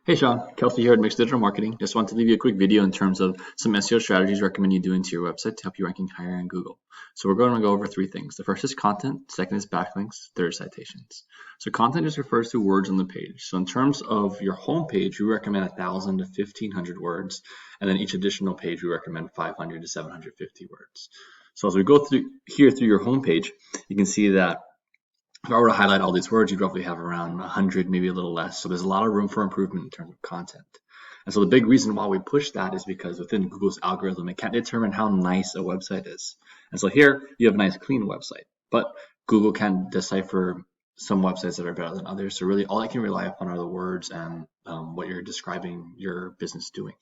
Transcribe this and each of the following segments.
Hey Sean, Kelsey here at Mixed Digital Marketing. Just wanted to leave you a quick video in terms of some SEO strategies I recommend you doing to your website to help you ranking higher in Google. So we're going to go over three things. The first is content, second is backlinks, third is citations. So content just refers to words on the page. So in terms of your home page, we recommend 1,000 to 1,500 words, and then each additional page we recommend 500 to 750 words. So as we go through your home page, you can see that if I were to highlight all these words, you'd roughly have around 100, maybe a little less. So there's a lot of room for improvement in terms of content. And so the big reason why we push that is because within Google's algorithm, it can't determine how nice a website is. And so here you have a nice, clean website, but Google can decipher some websites that are better than others. So really all I can rely upon are the words and what you're describing your business doing.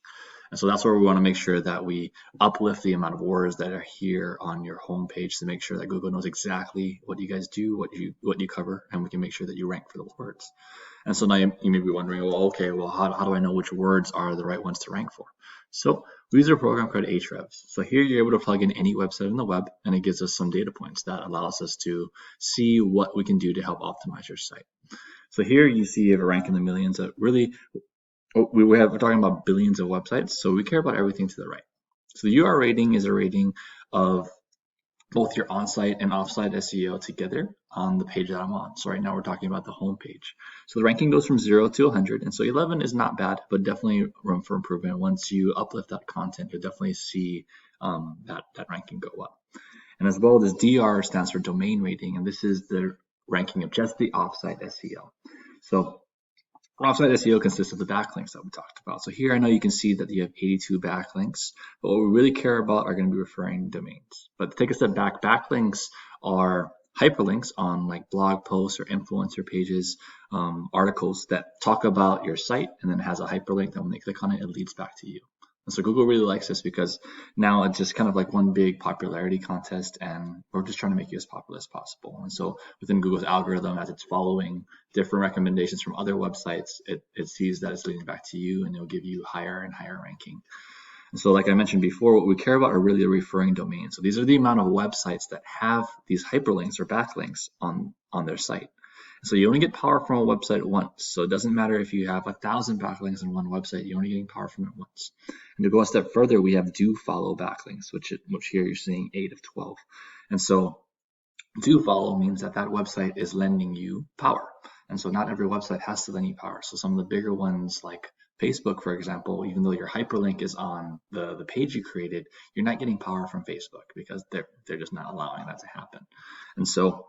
And so that's where we want to make sure that we uplift the amount of words that are here on your homepage to make sure that Google knows exactly what you guys do, what you cover, and we can make sure that you rank for those words. And so now you may be wondering, well, how do I know which words are the right ones to rank for? So we use a program called Ahrefs. So here you're able to plug in any website on the web, and it gives us some data points that allows us to see what we can do to help optimize your site. So here you see you have a rank in the millions. Really, we're talking about billions of websites, so we care about everything to the right. So the UR rating is a rating of both your on-site and off-site SEO together on the page that I'm on. So right now we're talking about the home page. So the ranking goes from 0 to 100, and so 11 is not bad, but definitely room for improvement. Once you uplift that content, you'll definitely see that ranking go up. And as well, this DR stands for domain rating, and this is the ranking of just the off-site SEO. So offsite SEO consists of the backlinks that we talked about. So here I know you can see that you have 82 backlinks, but what we really care about are going to be referring domains. But to take a step back, backlinks are hyperlinks on like blog posts or influencer pages, articles that talk about your site, and then has a hyperlink that when they click on it, it leads back to you. And so Google really likes this because now it's just kind of like one big popularity contest, and we're just trying to make you as popular as possible. And so within Google's algorithm, as it's following different recommendations from other websites, it sees that it's leading back to you, and it'll give you higher and higher ranking. And so like I mentioned before, what we care about are really the referring domains. So these are the amount of websites that have these hyperlinks or backlinks on their site. So you only get power from a website once. So it doesn't matter if you have 1,000 backlinks in one website, you're only getting power from it once. And to go a step further, we have do follow backlinks, which here you're seeing 8 of 12. And so do follow means that website is lending you power. And so not every website has to lend you power. So some of the bigger ones like Facebook, for example, even though your hyperlink is on the page you created, you're not getting power from Facebook because they're just not allowing that to happen. And so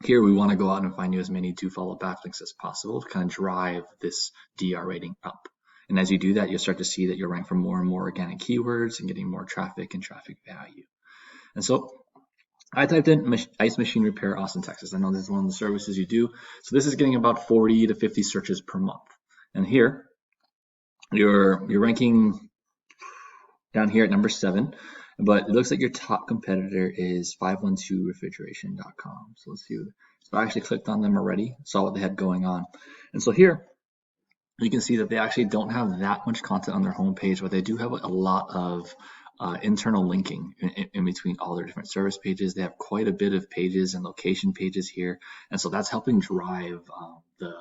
here we want to go out and find you as many do follow backlinks as possible to kind of drive this DR rating up. And as you do that, you'll start to see that you're ranked for more and more organic keywords and getting more traffic and traffic value. And so I typed in ice machine repair, Austin, Texas. I know this is one of the services you do. So this is getting about 40 to 50 searches per month. And here, you're ranking down here at number 7. But it looks like your top competitor is 512refrigeration.com. So let's see. So I actually clicked on them already, saw what they had going on. And so here, you can see that they actually don't have that much content on their homepage, but they do have a lot of internal linking in between all their different service pages. They have quite a bit of pages and location pages here. And so that's helping drive the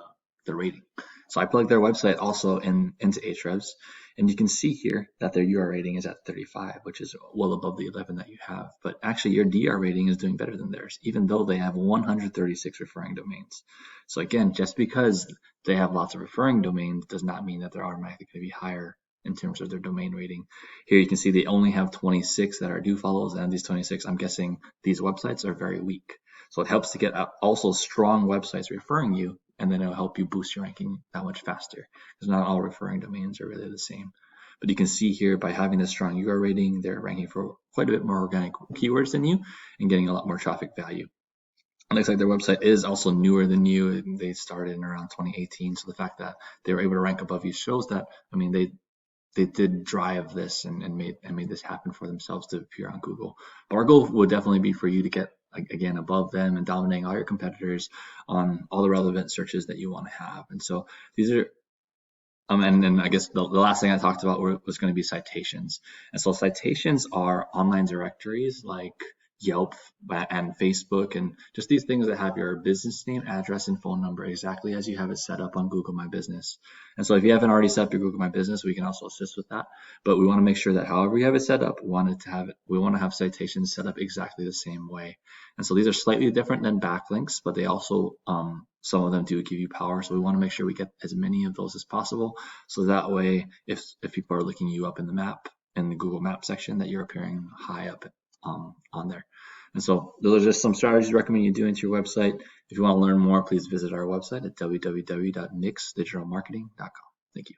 rating. So I plugged their website also into Ahrefs, and you can see here that their UR rating is at 35, which is well above the 11 that you have. But actually your DR rating is doing better than theirs, even though they have 136 referring domains. So again, just because they have lots of referring domains does not mean that they're automatically going to be higher in terms of their domain rating. Here you can see they only have 26 that are do follows, and these 26, I'm guessing these websites are very weak. So it helps to get also strong websites referring you, and then it'll help you boost your ranking that much faster, because not all referring domains are really the same. But you can see here by having a strong UR rating, they're ranking for quite a bit more organic keywords than you and getting a lot more traffic value. It looks like their website is also newer than you. They started in around 2018. So the fact that they were able to rank above you shows that, I mean, they did drive this and made this happen for themselves to appear on Google. But our goal would definitely be for you to get, again, above them and dominating all your competitors on all the relevant searches that you want to have. And so these are, and then I guess the last thing I talked about was going to be citations. And so citations are online directories like Yelp and Facebook, and just these things that have your business name, address, and phone number exactly as you have it set up on Google My Business. And so if you haven't already set up your Google My Business, we can also assist with that. But we want to make sure that however you have it set up, we want to have citations set up exactly the same way. And so these are slightly different than backlinks, but they also some of them do give you power. So we want to make sure we get as many of those as possible. So that way, if people are looking you up in the map, in the Google Map section, that you're appearing high up on there. And so those are just some strategies I recommend you do into your website. If you want to learn more, please visit our website at www.nixdigitalmarketing.com. Thank you.